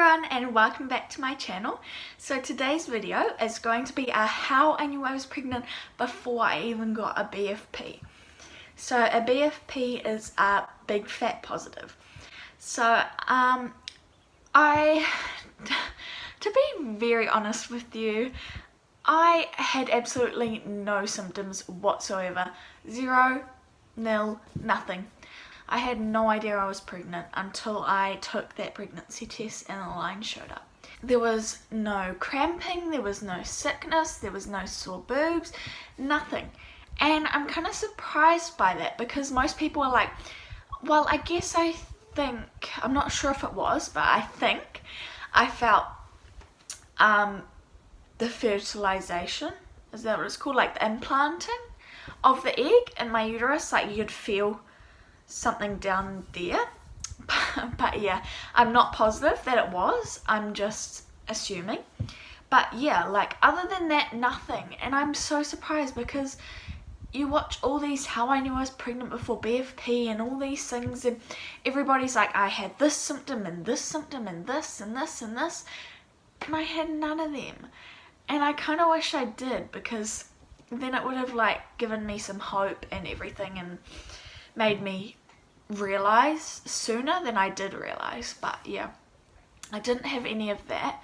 everyone and welcome back to my channel. So today's video is going to be a how I knew I was pregnant before I even got a BFP. So a BFP is a big fat positive. So to be very honest with you, I had absolutely no symptoms whatsoever. Zero, nil, nothing. I had no idea I was pregnant until I took that pregnancy test and the line showed up. There was no cramping, there was no sickness, there was no sore boobs, nothing. And I'm kind of surprised by that because most people are like, well, I think, I'm not sure if it was, but I think I felt the fertilization, is that what it's called? Like the implanting of the egg in my uterus, like you could feel something down there. But yeah, I'm not positive that it was, I'm just assuming. But yeah, like other than that, nothing. And I'm so surprised because you watch all these how I knew I was pregnant before BFP and all these things, and everybody's like, I had this symptom and this symptom and this and this and this, and I had none of them. And I kind of wish I did, because then it would have like given me some hope and everything and made me realize sooner than I did realize. But yeah, I didn't have any of that.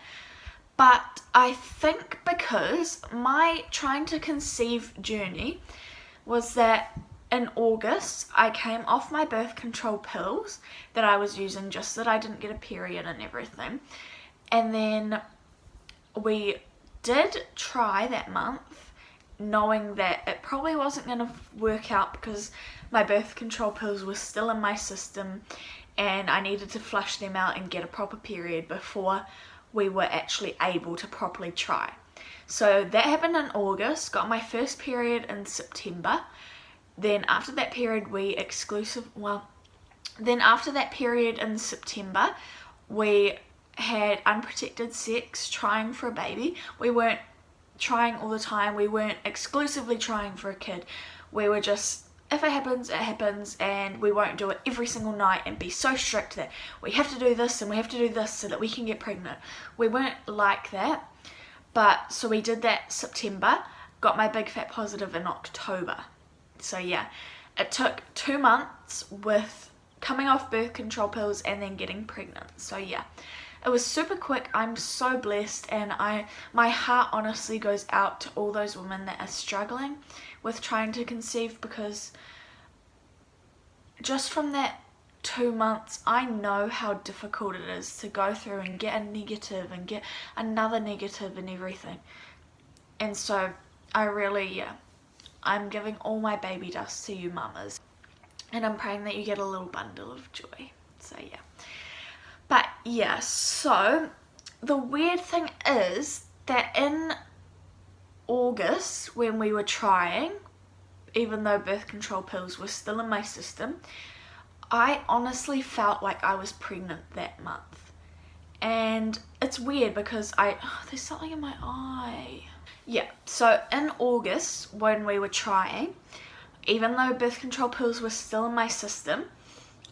But I think because my trying to conceive journey was that in August I came off my birth control pills that I was using just so that I didn't get a period and everything, and then we did try that month knowing that it probably wasn't going to work out because my birth control pills were still in my system and I needed to flush them out and get a proper period before we were actually able to properly try. So that happened in August, got my first period in September. Then after that period after that period in September, we had unprotected sex, trying for a baby. We weren't trying all the time, we weren't exclusively trying for a kid. We were just, if it happens, it happens, and we won't do it every single night and be so strict that we have to do this and we have to do this so that we can get pregnant. We weren't like that. But so we did that September, got my big fat positive in October. So yeah, it took 2 months with coming off birth control pills and then getting pregnant. So yeah, it was super quick. I'm so blessed, and my heart honestly goes out to all those women that are struggling with trying to conceive, because just from that 2 months I know how difficult it is to go through and get a negative and get another negative and everything. And so I'm giving all my baby dust to you mamas, and I'm praying that you get a little bundle of joy. So yeah. But yeah, so the weird thing is that in August, when we were trying, even though birth control pills were still in my system, I honestly felt like I was pregnant that month. And it's weird because there's something in my eye. Yeah, so in August, when we were trying, even though birth control pills were still in my system,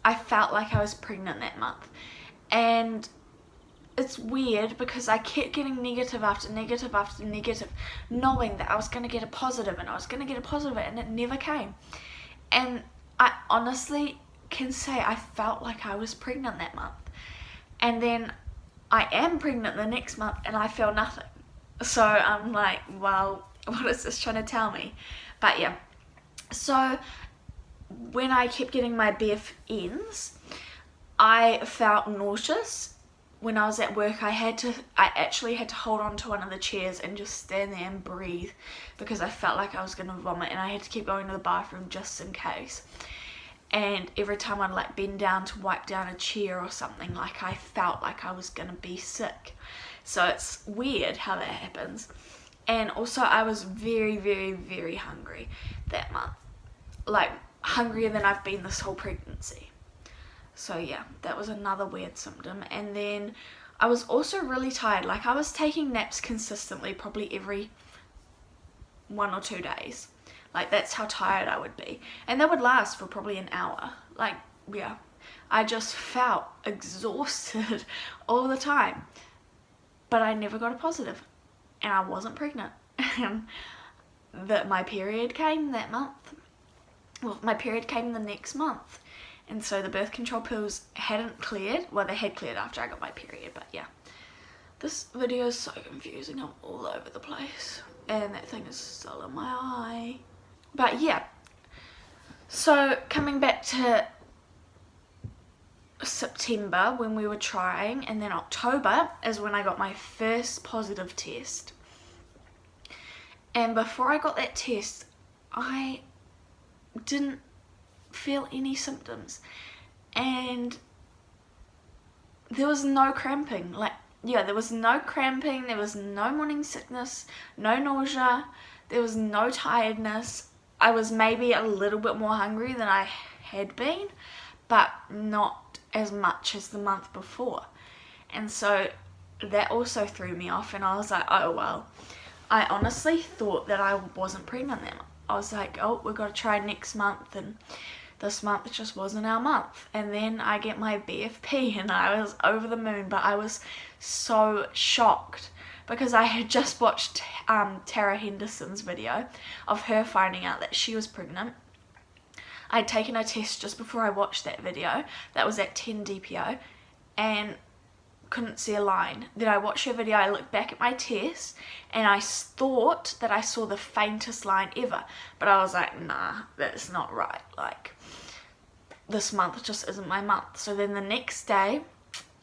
I felt like I was pregnant that month. And it's weird because I kept getting negative after negative after negative, knowing that I was going to get a positive and I was going to get a positive, and it never came. And I honestly can say I felt like I was pregnant that month. And then I am pregnant the next month and I feel nothing. So I'm like, well, what is this trying to tell me? But yeah, so when I kept getting my BFNs, I felt nauseous. When I was at work, I actually had to hold on to one of the chairs and just stand there and breathe because I felt like I was going to vomit, and I had to keep going to the bathroom just in case. And every time I'd like bend down to wipe down a chair or something, like I felt like I was going to be sick. So it's weird how that happens. And also I was very, very, very hungry that month. Like hungrier than I've been this whole pregnancy. So yeah, that was another weird symptom. And then I was also really tired. Like I was taking naps consistently, probably every 1 or 2 days. Like that's how tired I would be. And that would last for probably an hour. Like, yeah, I just felt exhausted all the time. But I never got a positive, and I wasn't pregnant. And that my period came that month. Well, my period came the next month, and so the birth control pills hadn't cleared. Well, they had cleared after I got my period, but yeah. This video is so confusing. I'm all over the place, and that thing is still in my eye. But yeah, so coming back to September when we were trying, and then October is when I got my first positive test. And before I got that test, I didn't feel any symptoms, and there was no cramping. Like, yeah, there was no cramping, there was no morning sickness, no nausea, there was no tiredness. I was maybe a little bit more hungry than I had been, but not as much as the month before. And so that also threw me off, and I was like, oh well. I honestly thought that I wasn't pregnant then. I was like, oh, we've got to try next month, and this month just wasn't our month. And then I get my BFP, and I was over the moon, but I was so shocked because I had just watched Tara Henderson's video of her finding out that she was pregnant. I'd taken a test just before I watched that video. That was at 10 DPO, and couldn't see a line. Then I watched her video, I looked back at my test, and I thought that I saw the faintest line ever, but I was like, nah, that's not right. Like, this month just isn't my month. So then the next day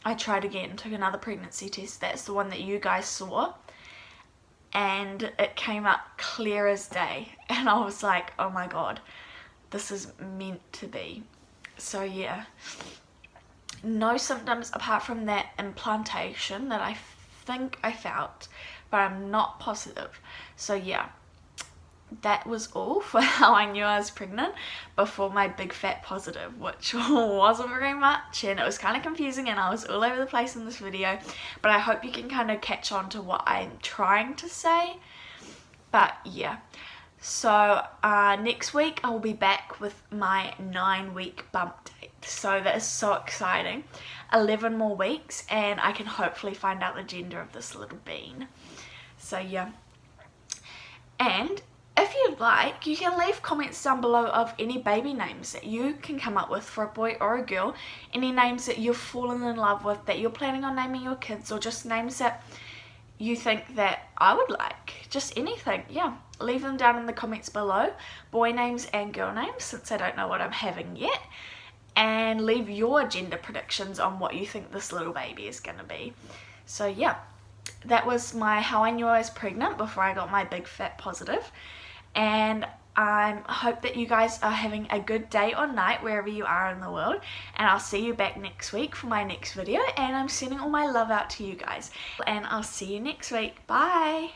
I tried again, took another pregnancy test. That's the one that you guys saw, and it came up clear as day, and I was like, oh my god, this is meant to be. So yeah, no symptoms apart from that implantation that I think I felt, but I'm not positive. So yeah, that was all for how I knew I was pregnant before my big fat positive, which wasn't very much, and it was kind of confusing, and I was all over the place in this video, but I hope you can kind of catch on to what I'm trying to say. But yeah, so next week I will be back with my 9-week bump date. So that is so exciting. 11 more weeks, and I can hopefully find out the gender of this little bean. So yeah, and if you'd like, you can leave comments down below of any baby names that you can come up with for a boy or a girl, any names that you've fallen in love with, that you're planning on naming your kids, or just names that you think that I would like. Just anything, yeah. Leave them down in the comments below, boy names and girl names, since I don't know what I'm having yet. And leave your gender predictions on what you think this little baby is going to be. So yeah, that was my how I knew I was pregnant before I got my big fat positive. And I hope that you guys are having a good day or night wherever you are in the world, and I'll see you back next week for my next video, and I'm sending all my love out to you guys, and I'll see you next week. Bye.